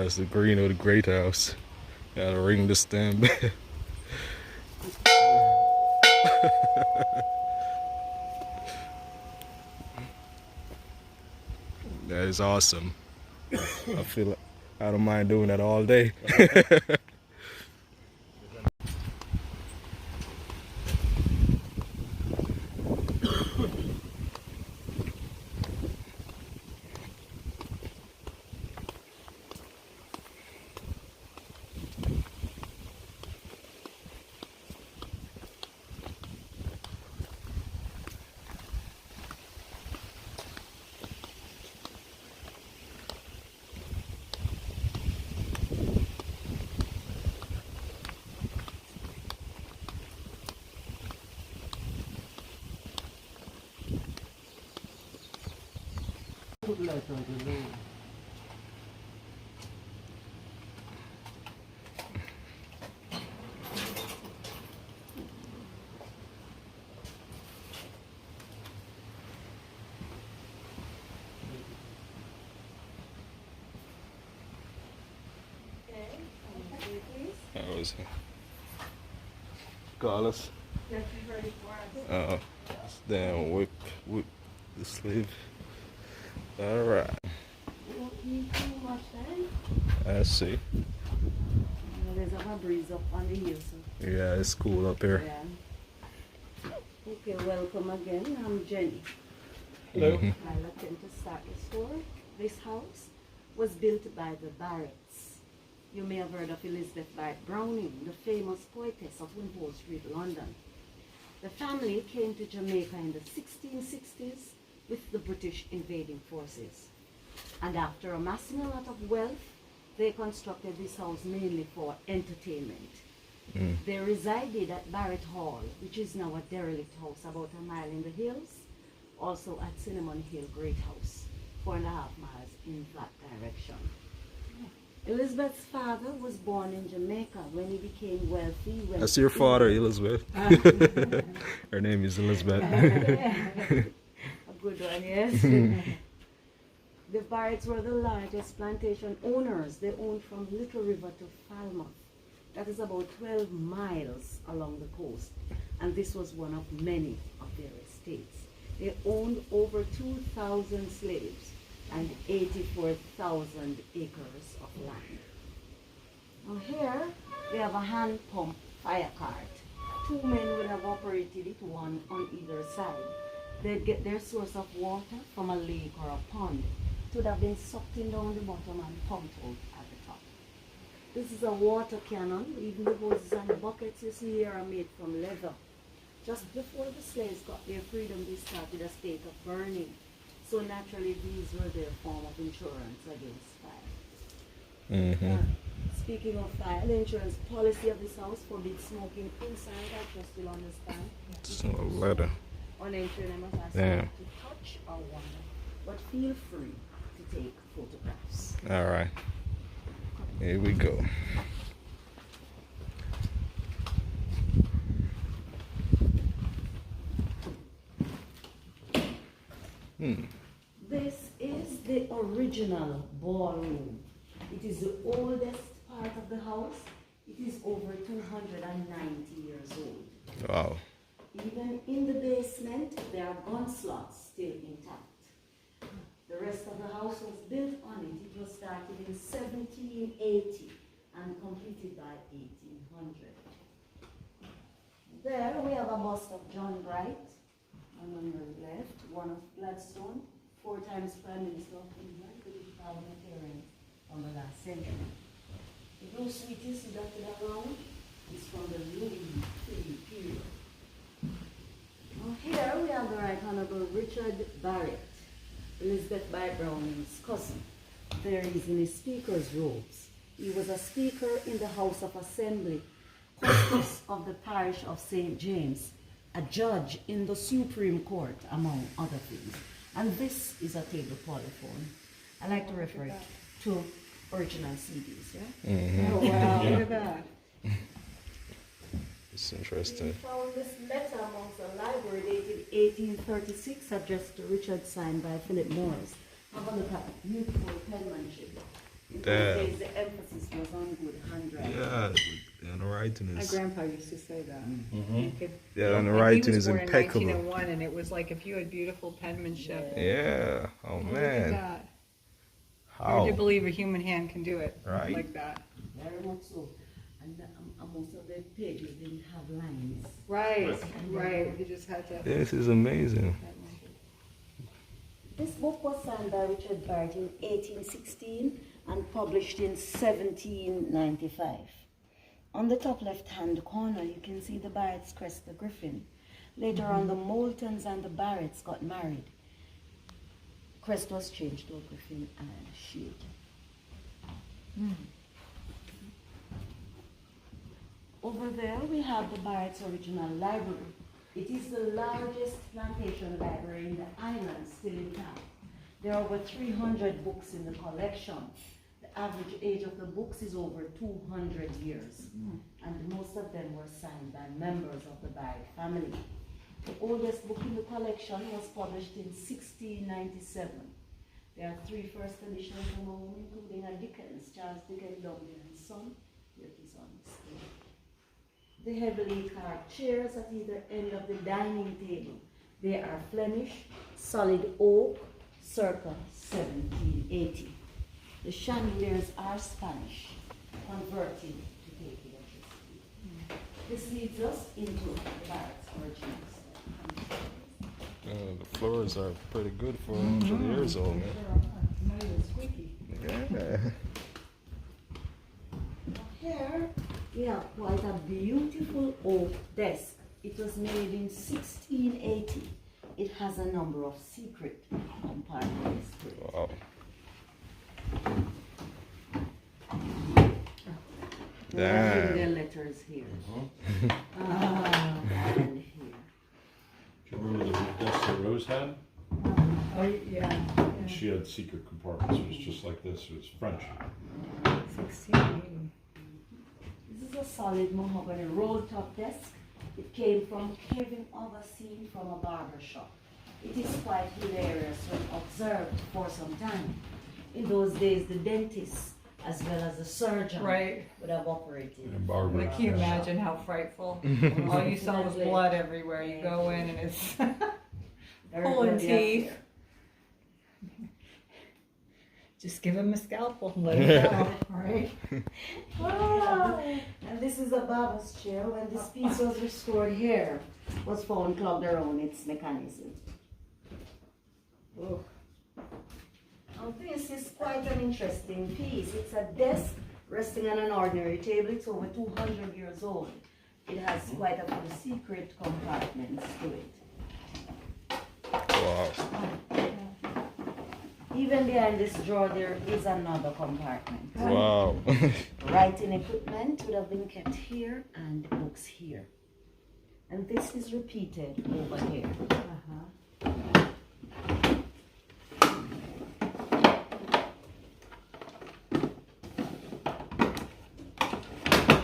That's the Greenwood Great House. Gotta ring the stem. That is awesome. I feel like I don't mind doing that all day. That was Carlos. Damn, whip the sleeve. All right. I see. There's a breeze up on the hill. So. Yeah, it's cool up here. Yeah. Okay, welcome again. I'm Jenny. Hello. I'll attempt to start the story. This house was built by the Barretts. You may have heard of Elizabeth Barrett Browning, the famous poetess of Wimpole Street, London. The family came to Jamaica in the 1660s with the British invading forces. And after amassing a lot of wealth, they constructed this house mainly for entertainment. They resided at Barrett Hall, which is now a derelict house about a mile in the hills, also at Cinnamon Hill Great House, 4.5 miles in that direction. Elizabeth's father was born in Jamaica. When he became wealthy... That's your father, Elizabeth. Her name is Elizabeth. A good one, yes. The Barretts were the largest plantation owners. They owned from Little River to Falmouth. That is about 12 miles along the coast. And this was one of many of their estates. They owned over 2,000 slaves and 84,000 acres of land. Now here, we have a hand pump fire cart. 2 men would have operated it, one on either side. They'd get their source of water from a lake or a pond. It would have been sucked in down the bottom and pumped out at the top. This is a water cannon. Even the hoses and the buckets you see here are made from leather. Just before the slaves got their freedom, they started a state of burning. So naturally, these were their form of insurance against fire. Speaking of fire, the insurance policy of this house forbids smoking inside. I trust you'll understand. It's a letter. On entering, I must ask you not to touch or wander, but feel free to take photographs. All right. Here we go. This is the original ballroom. It is the oldest part of the house. It is over 290 years old. Wow. Even in the basement, there are gun slots still intact. The rest of the house was built on it. It was started in 1780 and completed by 1800. There we have a bust of John Bright, and on your left, one of Gladstone, 4 times Prime Minister of England, who did parliamentarian on the last century. The blue sweeties you dotted around is from the Louis III period. Now here we have the Right Honorable Richard Barrett, Elizabeth Barrett Browning's cousin. There he is in his speaker's robes. He was a speaker in the House of Assembly, Justice of the parish of St. James, a judge in the Supreme Court, among other things. And this is a table polyphone. I like to refer it to original CDs, yeah? Oh, wow, look at that. It's interesting. We found this letter amongst the library dated 1836, addressed to Richard, signed by Philip Morris. Have a look at beautiful penmanship. In those Damn. days, the emphasis was on good handwriting. Yeah, and the writing My is. grandpa used to say that. You could, Yeah, and the and he writing was is born impeccable. in 1901, and it was like if you had beautiful penmanship. Yeah. Oh Look at man. that. How? Hard to believe a human hand can do it Right. like that. Very much so. And most of the pages didn't have lines. Right, right. You just had to. This is amazing. This book was signed by Richard Barrett in 1816 and published in 1795. On the top left-hand corner, you can see the Barretts crest the griffin. Later on, the Moultons and the Barretts got married. Crest was changed to a griffin and a shield. Over there, we have the Barrett's original library. It is the largest plantation library in the island still intact. There are over 300 books in the collection. The average age of the books is over 200 years, and most of them were signed by members of the Barrett family. The oldest book in the collection was published in 1697. There are 3 first editions alone, including a Dickens, Charles Dickens, Loudon and Son. Here it is on display. The heavily carved chairs at either end of the dining table. They are Flemish, solid oak, circa 1780. The chandeliers are Spanish, converted to take electricity. This leads us into the Barrett's originals. The floors are pretty good for 100 years old, man. Not even squeaky. Yeah. Here we have quite a beautiful oak desk. It was made in 1680. It has a number of secret compartments to it. Wow. They are Damn. in their letters here. And here. Do you remember the desk that Rose had? Oh, yeah. She had secret compartments. It was just like this. It was French. 1680. This is a solid mahogany roll top desk. It came from carving of a scene from a barber shop. It is quite hilarious when observed for some time. In those days, the dentist as well as the surgeon would have operated. And barber. Like, can you imagine how frightful? All you saw was blood everywhere. You go in and it's pulling teeth. Just give him a scalpel and let him go, right? And this is a barber's chair. When this piece was restored here, was found clogged around its mechanism. Oh. Now this is quite an interesting piece. It's a desk resting on an ordinary table. It's over 200 years old. It has quite a few secret compartments to it. Wow. Even behind this drawer there is another compartment. Wow. Writing equipment would have been kept here and books here. And this is repeated over here.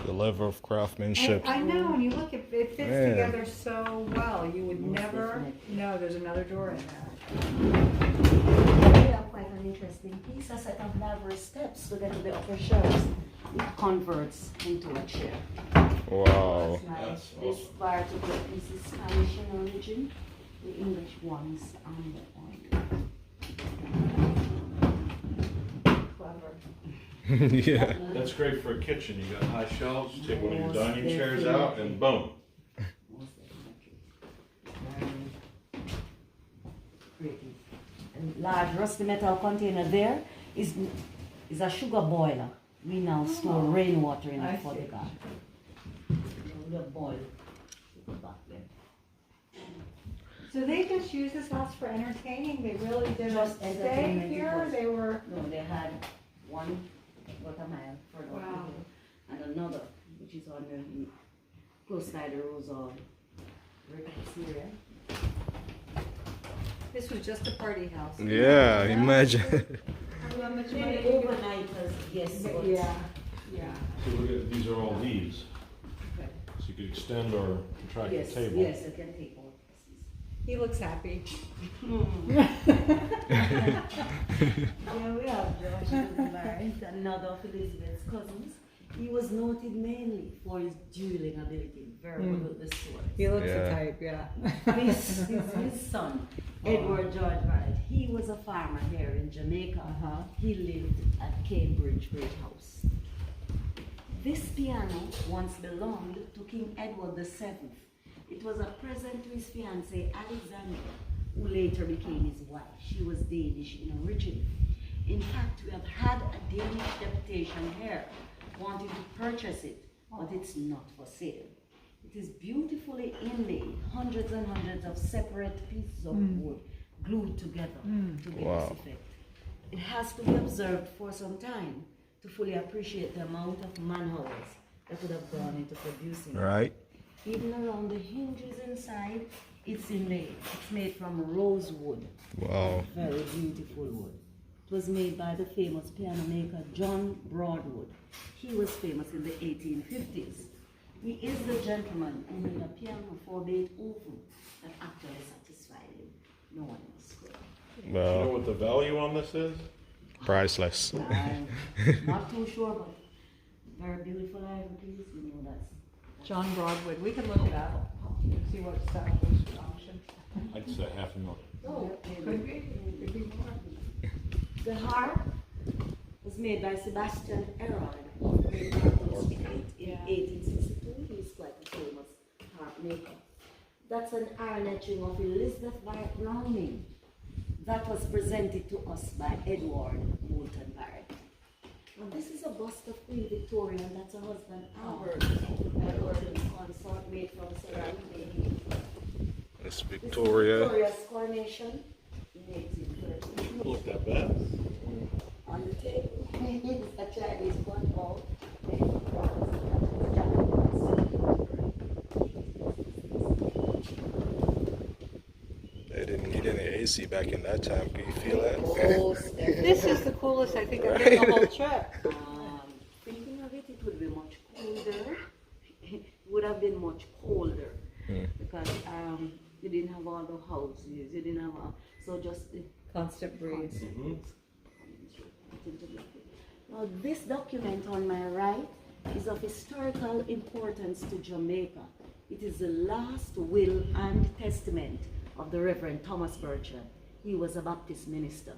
The level of craftsmanship. I know, and you look, it fits Man. together so well. You would Most never definitely. know there's another door in there. We have quite an interesting piece, a set of labyrinth steps to get to the upper shelves. It converts into a chair. Wow. That's This part of the piece is Spanish in origin. The English ones on the Clever. Yeah. That's great for a kitchen. You got high shelves. You take one of your dining chairs out, and boom. Creative. And large rusty metal container there is a sugar boiler. We now store rainwater in I it for the see. garden. We'll boil sugar back there. So they just used this house for entertaining? They really didn't Just stay entertainment, it here? was- They were... No, they had one about a mile further up Wow. the hill, and another which is on the close by the Rosal area. This was just a party house. Yeah, imagine. How much Maybe money? overnighters, yes, but Yeah, yeah. So look at these are all leaves. So you could extend or contract yes, the table. yes, I can take all pieces. He looks happy. Here we have George Barrett, another of Elizabeth's cousins. He was noted mainly for his dueling ability, very good with the sword. He looks Yeah. a type, yeah. His son, Edward George Barrett, he was a farmer here in Jamaica. He lived at Cambridge Great House. This piano once belonged to King Edward VII. It was a present to his fiancée Alexandra, who later became his wife. She was Danish in origin. In fact, we have had a Danish deputation here wanting to purchase it, but it's not for sale. It is beautifully inlaid, hundreds and hundreds of separate pieces of wood glued together to give this effect. It has to be observed for some time to fully appreciate the amount of man-hours that would have gone into producing it. Right. Even around the hinges inside, it's inlaid. It's made from rosewood. Wow. Very beautiful wood. It was made by the famous piano maker John Broadwood. He was famous in the 1850s. He is the gentleman who made a piano for Beethoven that actually satisfied him. No one else could. You know Well, what the value on this is? priceless. I'm not too sure, but very beautiful iron piece. You know that's. John Broadwood, we can look it up and see what stuff was auction. I'd say $500,000. Oh, Could be more. the harp was made by Sebastian Erard of Great Martin Street in 1862. He's quite a famous harp maker. That's an iron etching of Elizabeth Barrett Browning that was presented to us by Edward Moulton Barrett. Now this is a bust of Queen Victoria, and that's her husband Albert. Edward and consort made from ceramic. It's This is Victoria. Victoria's coronation in 1830. Look that bad. On the table is a Chinese gunpowder. They didn't need any AC back in that time. Can you feel that? This is the coolest I think I've been the whole trip. Thinking of it, it would be much colder. It would have been much colder because you didn't have all the houses. You didn't have so just the Constant breeze. Now, this document on my right is of historical importance to Jamaica. It is the last will and testament of the Reverend Thomas Bertrand. He was a Baptist minister.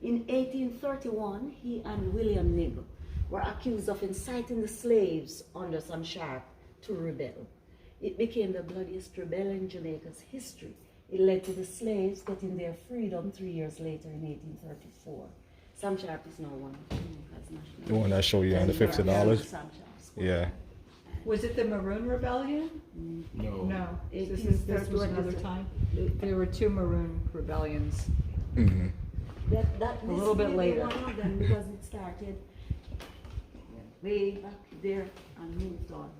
In 1831, he and William Nigg were accused of inciting the slaves under some sharp to rebel. It became the bloodiest rebellion in Jamaica's history. It led to the slaves getting their freedom 3 years later in 1834. Sam Sharp is now one of Jamaica's national. The one that showed you on the $50. Sam Sharp's Yeah. Was it the Maroon Rebellion? No. No. This was another time. There were two Maroon Rebellions. Mm-hmm. This A little bit may be later. one of them because it started way back there and moved on.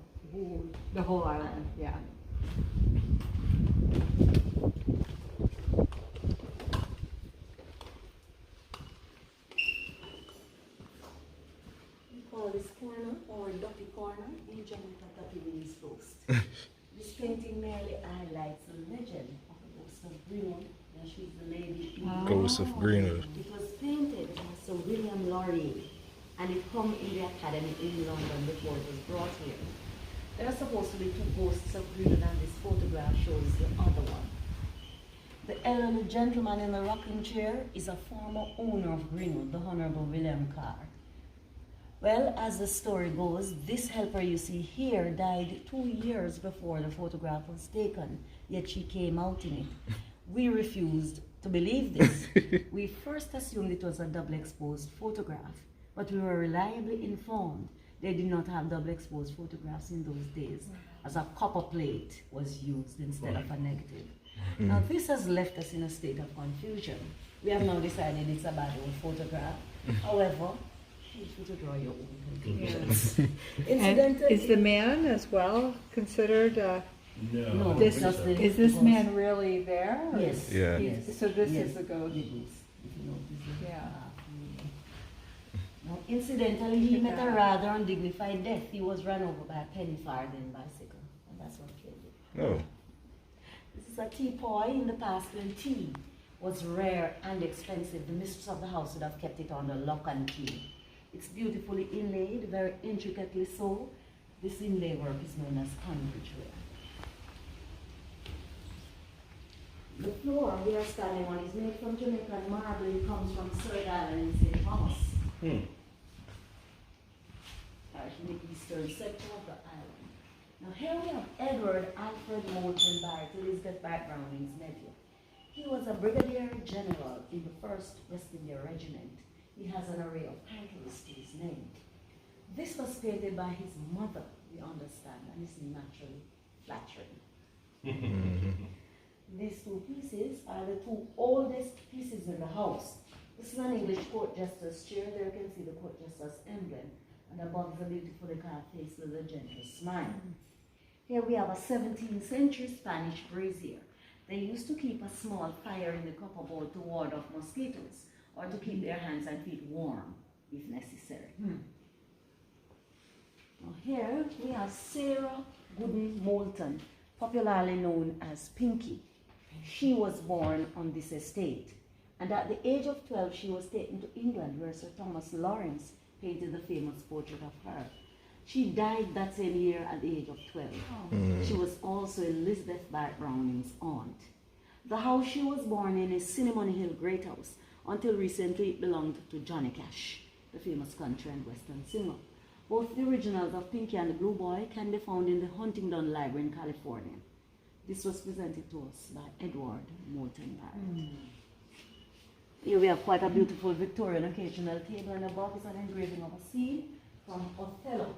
The whole island, yeah. We call this corner or Duppy Corner in Jamaica. Duppy means ghost. This painting merely highlights the legend of the ghost of Greenwood. And she's the lady. Ghost of Greenwood. It was painted by Sir William Laurier, and it come in the Academy in London before it was brought here. There are supposed to be two ghosts of Greenwood, and this photograph shows the other one. The elderly gentleman in the rocking chair is a former owner of Greenwood, the Honorable William Carr. Well, as the story goes, this helper you see here died 2 years before the photograph was taken, yet she came out in it. We refused to believe this. We first assumed it was a double exposed photograph, but we were reliably informed they did not have double exposed photographs in those days, as a copper plate was used instead of a negative. Now this has left us in a state of confusion. We have now decided it's a bad old photograph. However, feel free to draw your own conclusions. And Incidentally, is the man as well considered, no, this, just the is this ghost. man really there? or- Yes. Yeah. Yes. So this Yes. is the ghost. The ghost. If you notice the Yeah. Now, incidentally, he met a rather undignified death. He was run over by a penny farthing bicycle, and that's what killed him. Oh. This is is a teapot. In the past, when tea was rare and expensive, the mistress of the house would have kept it under lock and key. It's beautifully inlaid, very intricately so. This inlay work is known as Cambridgeware. The floor we are standing on is made from Jamaican marble. It comes from Surrey Island in St. Thomas. Actually, the eastern sector of the island. Now here we have Edward Alfred Moulton Barrett, Elizabeth Barrett Browning's nephew. He was a brigadier general in the 1st West India Regiment. He has an array of titles to his name. This was painted by his mother, we understand, and is naturally flattering. These two pieces are the two oldest pieces in the house. This is an English court jester's chair. There you can see the court jester's emblem, and above the beautifully carved face with a gentle smile. Here we have a 17th century Spanish brazier. They used to keep a small fire in the copper bowl to ward off mosquitoes, or to keep their hands and feet warm, if necessary. Now here we have Sarah Gooden Moulton, popularly known as Pinky. She was born on this estate, and at the age of 12 she was taken to England, where Sir Thomas Lawrence painted the famous portrait of her. She died that same year at the age of 12. She was also Elizabeth Barrett Browning's aunt. The house she was born in is Cinnamon Hill Great House. Until recently it belonged to Johnny Cash, the famous country and western singer. Both the originals of Pinky and the Blue Boy can be found in the Huntington Library in California. This was presented to us by Edward Moulton Barrett. Here we have quite a beautiful Victorian occasional table, and above is an engraving of a scene from Othello.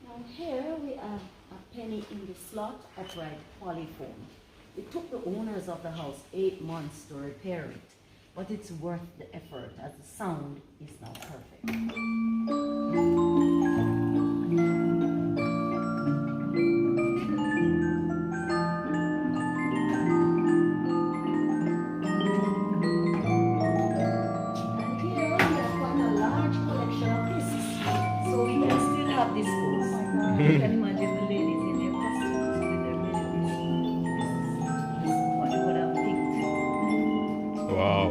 Now here we have a penny in the slot upright polyphone. It took the owners of the house 8 months to repair it, but it's worth the effort as the sound is now perfect. You can imagine the ladies in their costumes with their melodies. This is what they would have picked. Wow.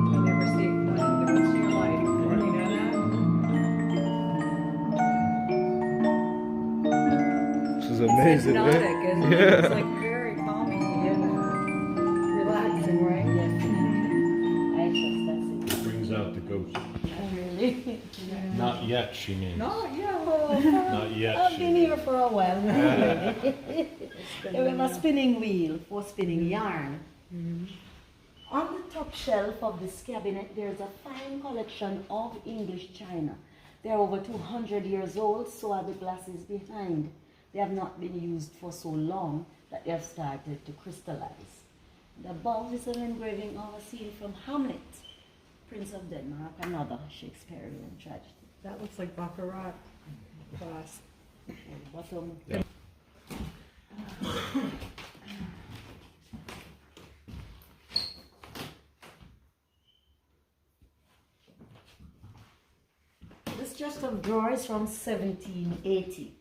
You never see one the rest of your life. You know that? This is amazing, Hypnotic, right? isn't it? It's like very calming and relaxing, right? Yes. I trust that's it. Brings out the ghost. Really? Not yet, she means. No, yeah. Not yet. I've she been means. here for a while now. There we have a spinning wheel for spinning yarn. On the top shelf of this cabinet, there's a fine collection of English china. They're over 200 years old, so are the glasses behind. They have not been used for so long that they have started to crystallize. The above is an engraving of a scene from Hamlet, Prince of Denmark, another Shakespearean tragedy. That looks like Baccarat class. And bottom. Yeah. This chest of drawers from 1780.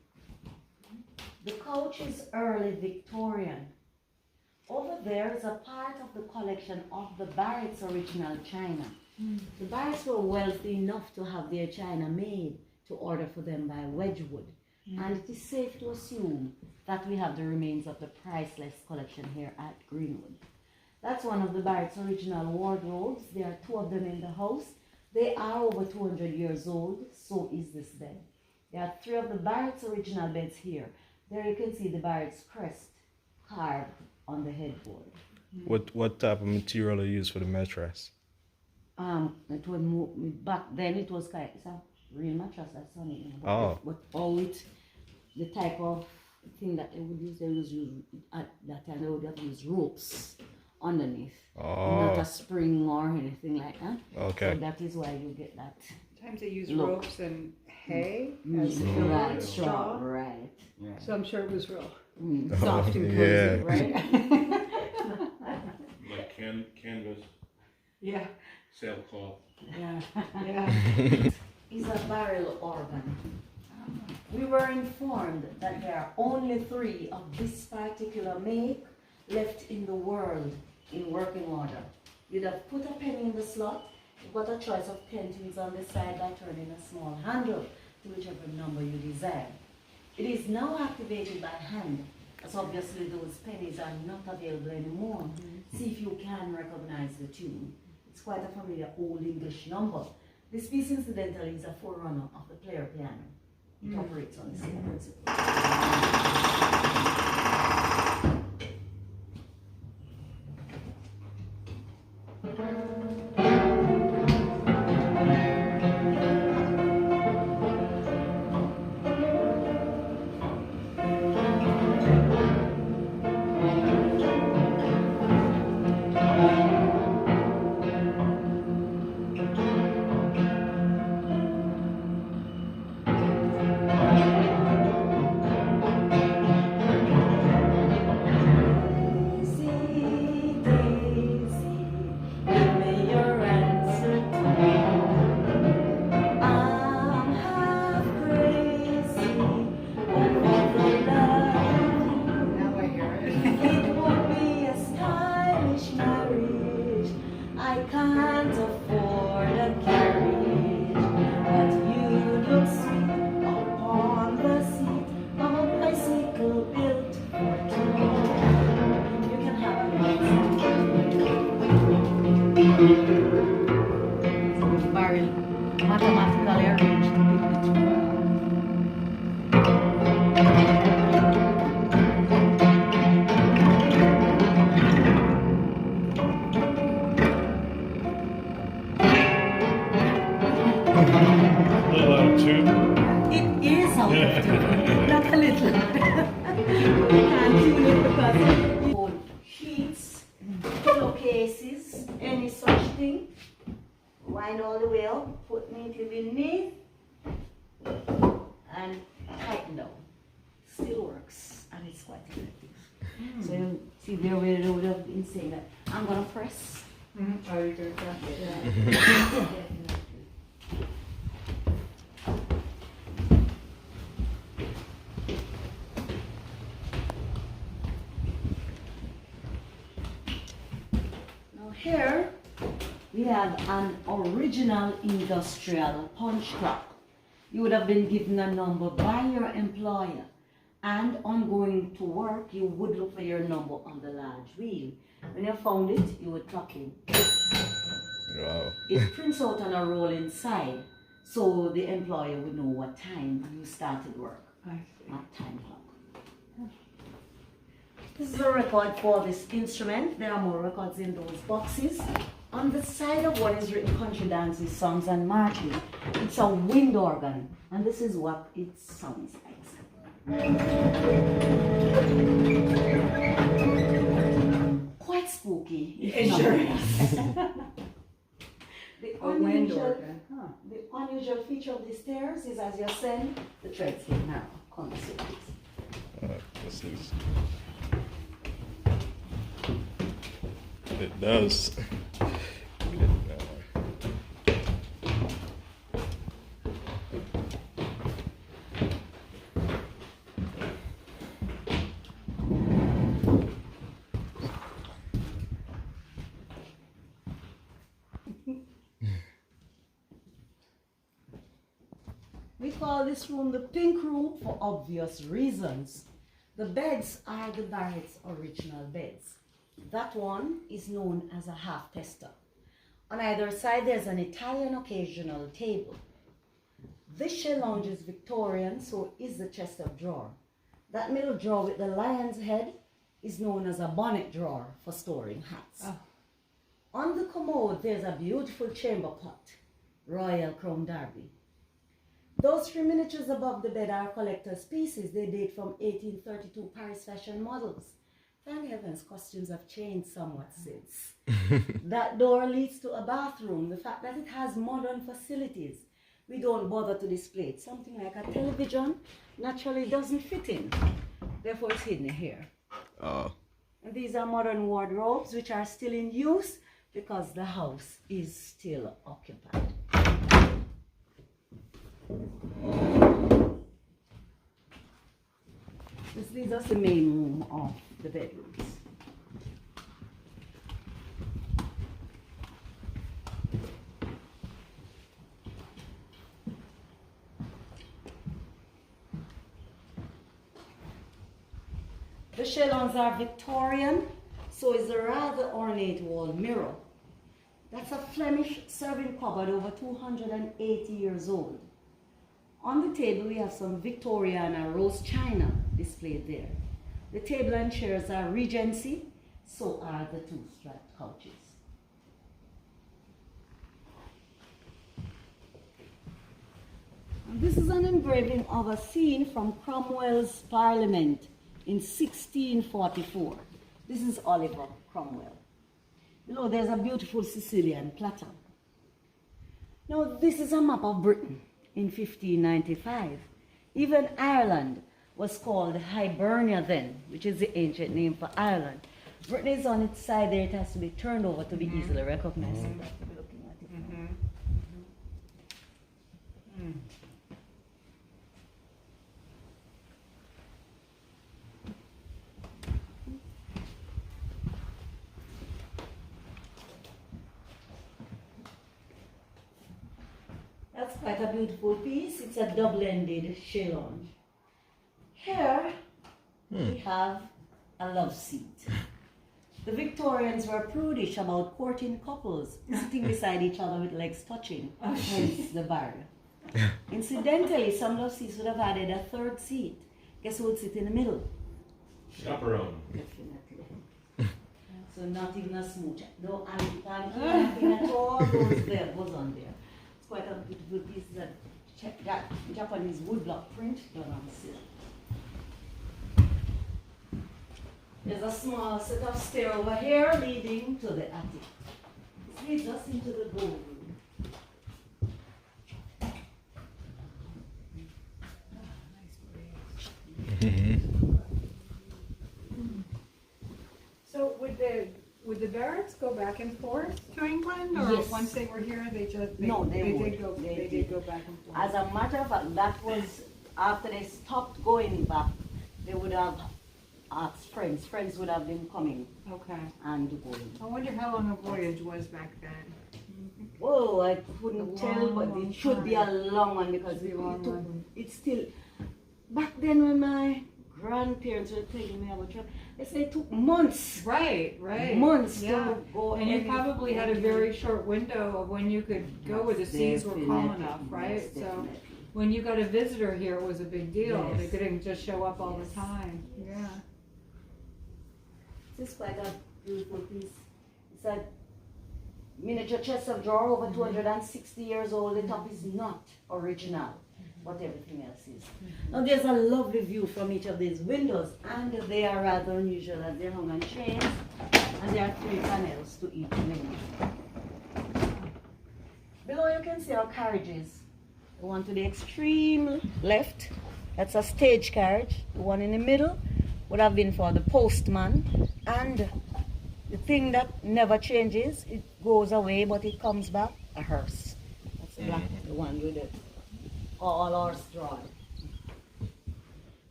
The couch is early Victorian. Over there is a part of the collection of the Barrett's original china. The Barretts were wealthy enough to have their china made to order for them by Wedgwood. And it is safe to assume that we have the remains of the priceless collection here at Greenwood. That's one of the Barrett's original wardrobes. There are 2 of them in the house. They are over 200 years old, so is this bed. There are 3 of the Barrett's original beds here. There you can see the Barrett's crest carved on the headboard. What type of material are used for the mattress? It was back then it was kind of, it's a real mattress, that's on it. Oh. But all it, the type of thing that they would use at that time, they would have used ropes underneath. Oh. Not a spring or anything like that. Okay. So that is why you get that. Sometimes they use Look. ropes and hay as Right, straw. right. So I'm sure it was real Mm. soft and cozy, yeah. right? Like canvas, Yeah, sailcloth. yeah, yeah. Is a barrel organ. We were informed that there are only 3 of this particular make left in the world in working order. You'd have put a penny in the slot, you've got a choice of 10 things on the side by turning a small handle to whichever number you desire. It is now activated by hand, as obviously those pennies are not available anymore. See if you can recognize the tune. It's quite a familiar Old English number. This piece incidentally is a forerunner of the player piano. It operates on the same principle. Now I hear it. It would be a stylish marriage. I can't afford a carriage, but you look sweet upon the seat of a bicycle built for 2. You can have a barrel mathematically arranged to build it well. A little out of tune. It is out of tune, not a little. You can't tune it because you sheets, pillowcases, any such thing. Wind all the way up, put neatly beneath, and tighten down. Still works, and it's quite effective. So you see there where they would have been saying that I'm gonna press. Oh, you do that. Now here we have an original industrial punch clock. You would have been given a number by your employer, and on going to work you would look for your number on the large wheel. When you found it, you would clock in. Wow. It prints out on a roll inside, so the employer would know what time you started work, I see. not time clock. This is a record for this instrument. There are more records in those boxes. On the side of one is written country dances, songs and marches. It's a wind organ, and this is what it sounds like. Quite spooky. It sure is. The A wind unusual, organ, huh? the unusual feature of the stairs is as you ascend, the treads get narrow. Come and see this. This is. It does. We call this room the pink room for obvious reasons. The beds are the Barrett's original beds. That one is known as a half tester. On either side there's an Italian occasional table. This shell lounge is Victorian, so is the chest of drawer. That middle drawer with the lion's head is known as a bonnet drawer for storing hats. Oh. On the commode there's a beautiful chamber pot, Royal Crown Derby. Those 3 miniatures above the bed are collector's pieces. They date from 1832 Paris fashion models. Thank heavens, costumes have changed somewhat since. That door leads to a bathroom. The fact that it has modern facilities we don't bother to display it. Something like a television naturally doesn't fit in. Therefore, it's hidden here. Oh. And these are modern wardrobes which are still in use because the house is still occupied. This leads us the main room of the bedrooms. The chelons are Victorian, so is a rather ornate wall mirror. That's a Flemish serving cupboard over 280 years old. On the table we have some Victoriana rose china displayed there. The table and chairs are Regency, so are the two striped couches. And this is an engraving of a scene from Cromwell's Parliament in 1644. This is Oliver Cromwell. Below there's a beautiful Sicilian platter. Now this is a map of Britain in 1595. Even Ireland was called Hibernia then, which is the ancient name for Ireland. Britain is on its side there, it has to be turned over to be easily recognized. So that's what we're looking at it now. That's quite a beautiful piece. It's a double-ended chelon. Here we have a love seat. The Victorians were prudish about courting couples sitting beside each other with legs touching, hence the barrier. Incidentally, some love seats would have added a third seat. Guess who would sit in the middle? Chaperone. Definitely. So not even a smooch. No, nothing at all goes on there. It's quite a beautiful piece that Japanese woodblock print done on silk. There's a small set of stair over here leading to the attic. This leads us into the ballroom. So would the Barretts go back and forth to England, or Yes. once they were here, they just No, they would. did go They did did. go back and forth. As a matter of fact, that was after they stopped going back, they would have asked friends. Friends would have been coming Okay. and going. I wonder how long a voyage was back then. Oh, I couldn't tell, but long it should be a long one because Should be a long one. it's still. Back then, when my grandparents were telling me about travel, they said it took months. Right. Months Yeah. to go. And you any- probably had a very short window of when you could go where the seas were calm Definitely, enough, right? yes, So definitely. when you got a visitor here, it was a big deal. Yes. They couldn't just show up all Yes. the time. Yeah. This is quite a beautiful piece. It's a miniature chest of drawer over 260 years old. The top is not original, but everything else is. Now there's a lovely view from each of these windows, and they are rather unusual as they're hung on chains, and there are 3 panels to each window. Below you can see our carriages. The one to the extreme left, that's a stage carriage. The one in the middle would have been for the postman, and the thing that never changes, it goes away but it comes back, a hearse. That's the black, the one with it. All horse drawn.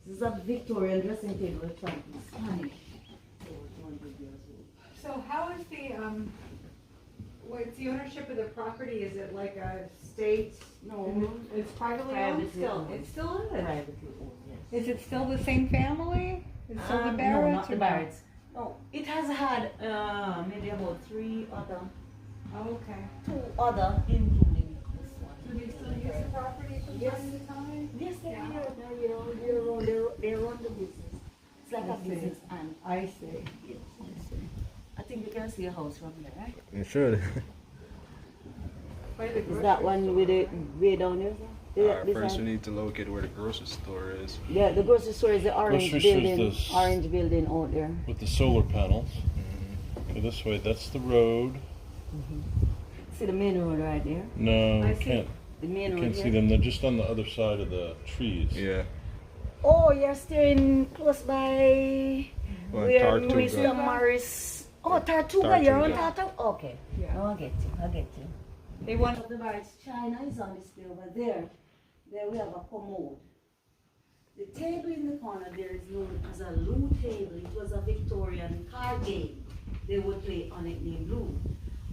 This is a Victorian dressing table trying to be Spanish. Over 200 years old. So how is what's the ownership of the property? Is it like a state? No, It's privately Privately owned still? owned. It still is? privately owned, yes. Is it still the same family? Is it still the No, Barretts? not the or Barretts. No, it has had maybe about 3 other, Oh, okay. 2 other, including this one. Do they still use the property from Yes. time to time? Yes, they Yeah. are. They run the business. It's like I a see. business, and I see. yes, I think you can see a house from there, right? You should. Quite a Is grocery that one store. with the way down there? Alright, This first we one? need to locate where the grocery store is. Yeah, the grocery store is the orange Grocery store is building. this. Orange building out there. With the solar panels. Go this way, that's the road. See the main road right there? No, I you see. can't. The main I road can't see here. them. They're just on the other side of the trees. Yeah. Oh, you're staying close by Well, where Tartuga. Mr. Morris. Oh, Tartuga, Tartuga. you're on Tartuga? Okay. Yeah. No, I get you, I get you. They want The Barretts China is on display over there. There we have a commode. The table in the corner there is known as a loo table. It was a Victorian card game they would play on it named loo.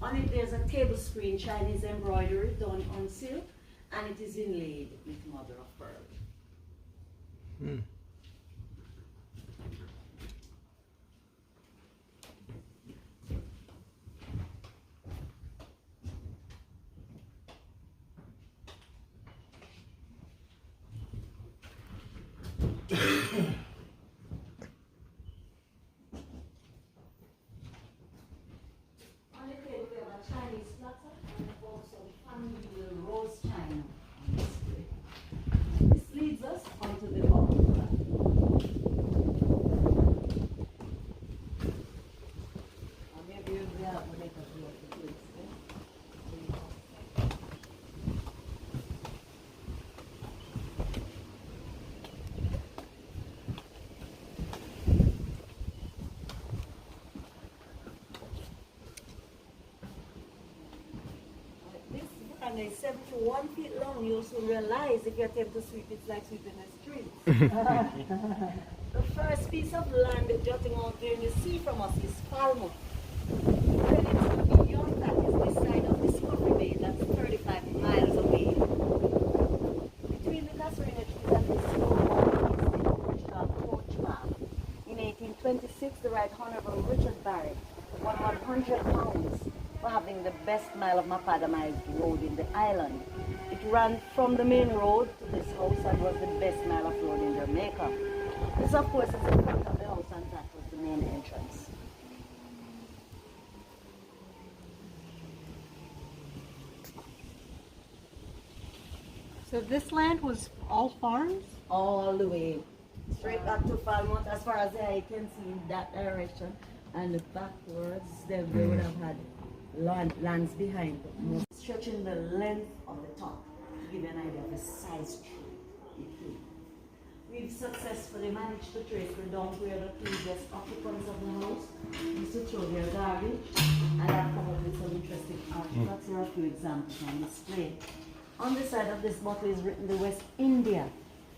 On it there's a table screen, Chinese embroidery done on silk, and it is inlaid with mother of pearl. On the table we have a Chinese platter and also family rose china on display. This leads us onto the bottom plan. Maybe we have to make a few of the plates there. This one is 71 feet long. You also realize if you attempt to sweep, it's like sweeping a street. The first piece of land jutting out there in the sea from us is Falmouth. Relatively beyond that is this side of Discovery Bay. That's 35 miles away. Between the Casuarina trees and this small water is the original coach map. In 1826, the Right Honorable Richard Barrett won 100 pounds for having the best mile of macadamized road in the island. It ran from the main road to this house and was the best mile of road in Jamaica. This, of course, is the front of the house, and that was the main entrance. So this land was all farms? All the way straight up to Falmouth, as far as the eye can see in that direction, and backwards they would have had lands behind, but most stretching the length of the top to give you an idea of the size tree it is. We've successfully managed to trace the down where the previous occupants of the house used to throw their garbage, and I've come up with some interesting artifacts. Here are a few examples on display. On the side of this bottle is written the West India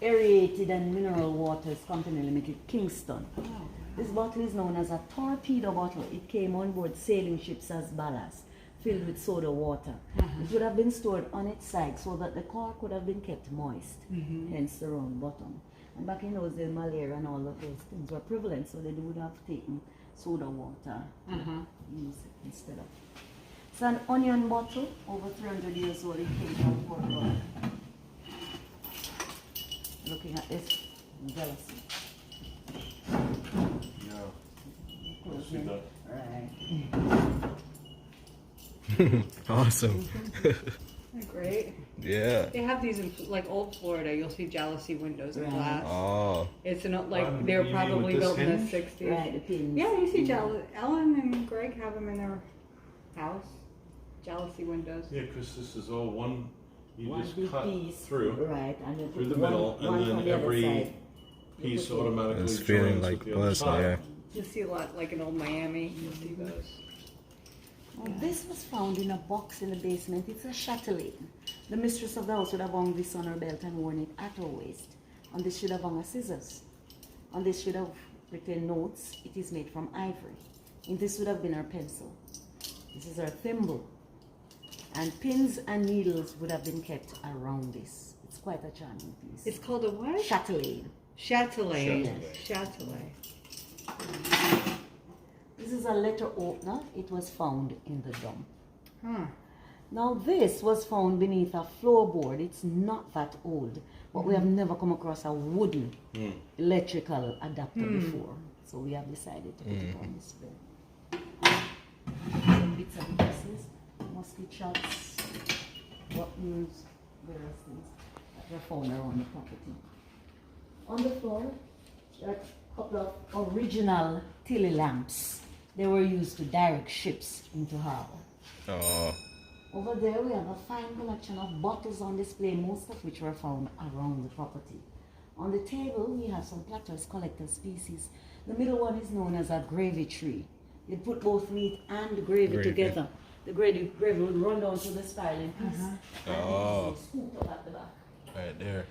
aerated and mineral waters company limited, Kingston. This bottle is known as a torpedo bottle. It came on board sailing ships as ballast, filled with soda water. It would have been stored on its side so that the cork would have been kept moist, hence the round bottom. And back in those days, malaria and all of those things were prevalent, so they would have taken soda water use it instead of. It's an onion bottle, over 300 years old. It came from Portugal. Looking at this, jealousy. Yeah. I see that. Right. Awesome. They're great. Yeah. They have these in like old Florida. You'll see jalousie windows in Right. glass. Oh. It's not like they You were mean probably with this built in the hinge? 60s. Right, the pins. Yeah, you see Ellen and Greg have them in their house. Jalousie windows. Yeah, because this is all one. You One just big cut piece, through right, and then through the one- middle, one and from then the other every side. piece You put it- automatically It's feeling joins like with the other plasma, side. yeah. You'll see a lot, like in old Miami. You'll see those. Well, this was found in a box in the basement. It's a chatelaine. The mistress of the house would have hung this on her belt and worn it at her waist. On this should have hung a scissors. On this should have written notes. It is made from ivory. In this would have been her pencil. This is her thimble. And pins and needles would have been kept around this. It's quite a charming piece. It's called a what? Chatelaine. Chatelaine. Chatelaine. Chatelaine. This is a letter opener. It was found in the dump. Huh. Now this was found beneath a floorboard. It's not that old, but we have never come across a wooden electrical adapter before. So we have decided to put it on display. Some bits and pieces, musket shots, buttons, various things that were found around the property. On the floor, there are a couple of original Tilly lamps. They were used to direct ships into harbor. Oh. Over there we have a fine collection of bottles on display, most of which were found around the property. On the table we have some platters, collector species. The middle one is known as a gravy tree. You put both meat and the gravy together. The gravy would run down to the style in piece. And Oh. scooped up at the back. Right there.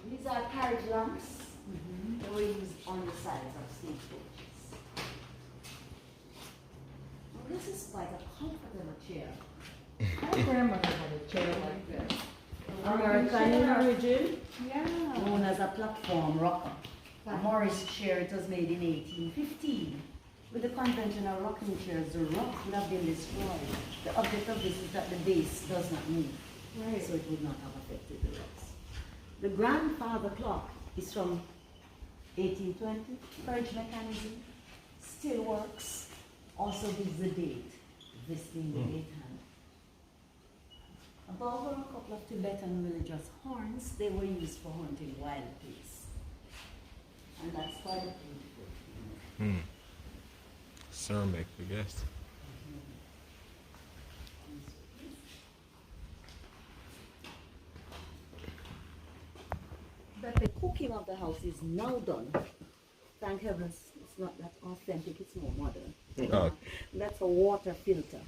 These are carriage lamps. They were used on the sides of stagecoaches. Well, this is quite a comfortable chair. My grandmother had a chair like this. American in origin, Yeah. known as a platform rocker. A Morris chair, it was made in 1815. With the conventional rocking chairs, the rock would have been destroyed. The object of this is that the base does not move, Right. so it would not have affected the rocks. The grandfather clock is from 1820. Purge mechanism still works. Also gives the date, this being the date hand. Above were a couple of Tibetan villagers' horns. They were used for hunting wild pigs. And that's quite a beautiful. Ceramic, I guess. But the cooking of the house is now done. Thank heavens it's not that authentic, it's more modern. Oh. That's a water filter.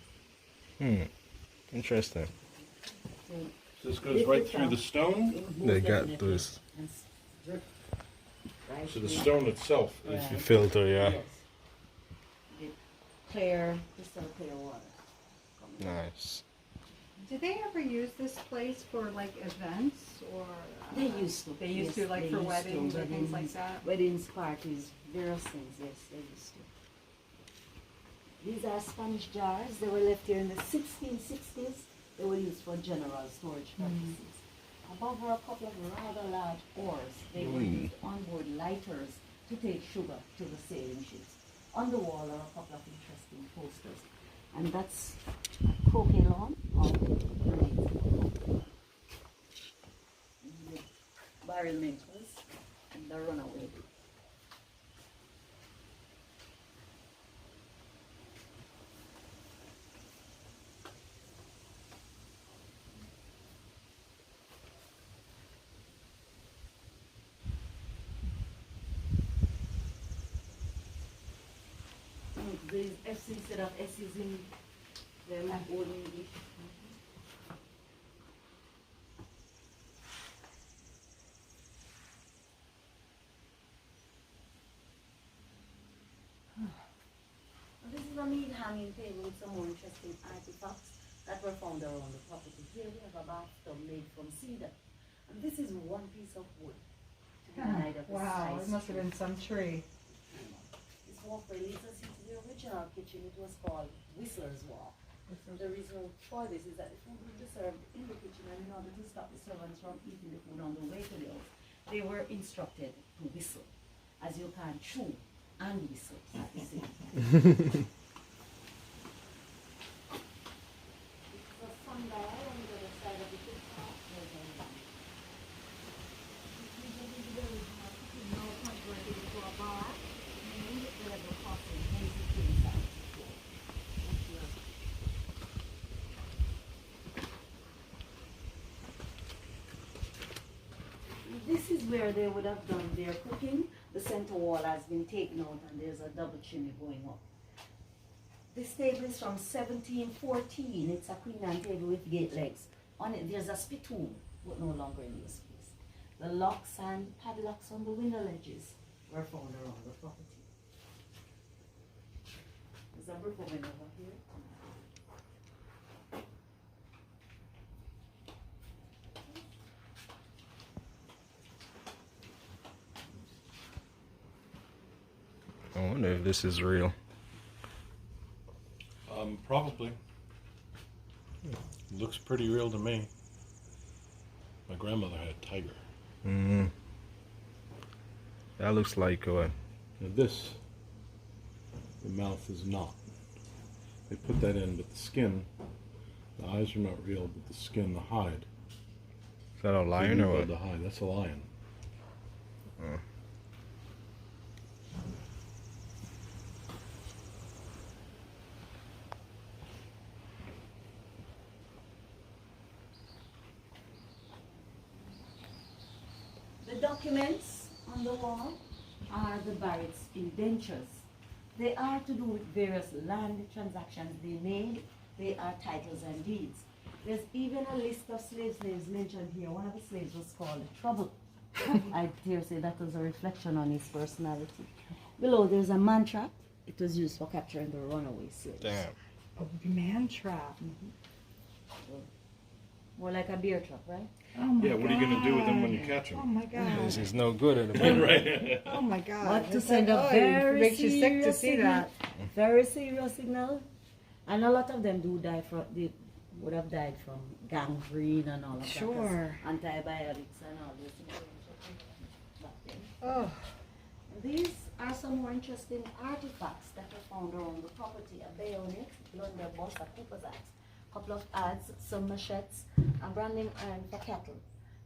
Interesting. So So this goes right through the stone? They got this. And drip right So the through. stone itself is Right. The filter, yeah. Yes. Get clear, crystal clear water. Nice. Do they ever use this place for like events or? They used to. They used Yes, to, like they for used to. weddings or things like Weddings, that? Weddings, parties, various things, yes, they used to. These are Spanish jars. They were left here in the 1660s. They were used for general storage purposes. Above were a couple of rather large oars. They were used on board lighters to take sugar to the sailing ships. On the wall are a couple of interesting posters. And that's a croquet lawn of the barrel makers and the runaway. There's F's instead of S's in them old English. This is a meat hanging table with some more interesting artifacts that were found around the property. Here we have a bathtub made from cedar. And this is one piece of wood to the side of the Wow, size it must have been some tree. This walkway leads us into the original kitchen. It was called Whistler's Walk. The reason for this is that the food would be served in the kitchen, and in order to stop the servants from eating the food on the way to the house, they were instructed to whistle, as you can chew and whistle at the same time. This is a sundial on the other side of the kitchen. This is the original kitchen, now converted into a bar. This is where they would have done their cooking. The center wall has been taken out and there's a double chimney going up. This table is from 1714. It's a queen anne table with gate legs. On it there's a spittoon, but no longer in use. The locks and padlocks on the window ledges were found around the property. There's a brick oven over here. I wonder if this is real. Probably. Looks pretty real to me. My grandmother had a tiger. That looks like Now this, the mouth is not. They put that in, but the skin, the eyes are not real, but the skin, the hide. is that a lion or what? The hide, that's a lion. documents on the wall are the Barrett's indentures. They are to do with various land transactions they made. They are titles and deeds. There's even a list of slaves' names mentioned here. One of the slaves was called Trouble. I dare say that was a reflection on his personality. Below there's a man trap. It was used for capturing the runaway slaves. Damn. A man trap. More like a bear trap, right? Oh my Yeah, what are you going to do with them when you God. catch Oh them? my God. This is no good at the moment. Right. Oh my God. But to It's send like, a oh, very it makes you sick to serious see signal, that. very serious signal, and a lot of them do die from. They would have died from gangrene and all of that. Sure. Antibiotics and all those things. Back then. Oh. These are some more interesting artifacts that were found around the property: a bayonet, blunderbuss, a cooper's axe, a couple of adze, some machetes, a branding iron for cattle,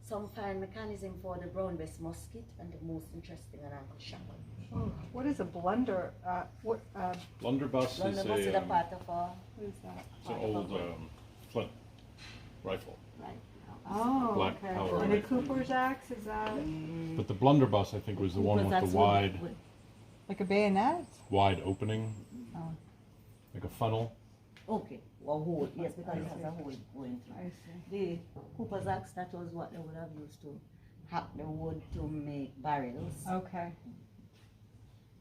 some fine mechanism for the brown breast musket, and the most interesting, an ankle shackle. Oh, what is a blunder? Blunderbuss is Blunderbuss is a a, part of a What is that? it's an old flint rifle. right. Oh, Black okay. powder And a rifle. Cooper's axe, is that But the blunderbuss, I think, was the one with the like a bayonet? wide opening, Oh, like a funnel. Okay, well, hole, yes, because it has a hole going through. I see. The Cooper's axe, that was what they would have used to hack the wood to make barrels. Okay.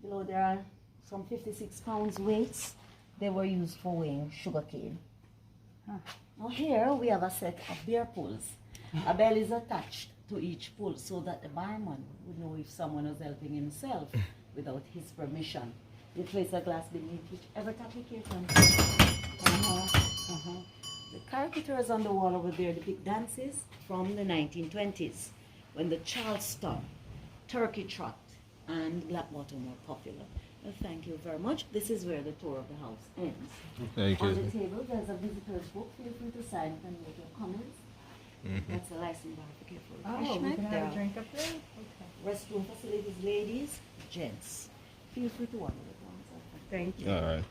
Below there are some 56 pounds weights. They were used for weighing sugarcane. Huh. Now here we have a set of beer pulls. A bell is attached to each pull so that the barman would know if someone was helping himself without his permission. You place a glass beneath whichever tap you care from. The caricatures on the wall over there depict dances from the 1920s when the Charleston, Turkey Trot, and Black Bottom were popular. Well, thank you very much. This is where the tour of the house ends. Thank On the you. table, there's a visitor's book. Feel free to sign it and make your comments. That's a license certificate for Oh, we refreshment. can have There a are drink up there? Okay. restroom facilities, ladies, gents. Feel free to wander it once. Thank you. All right.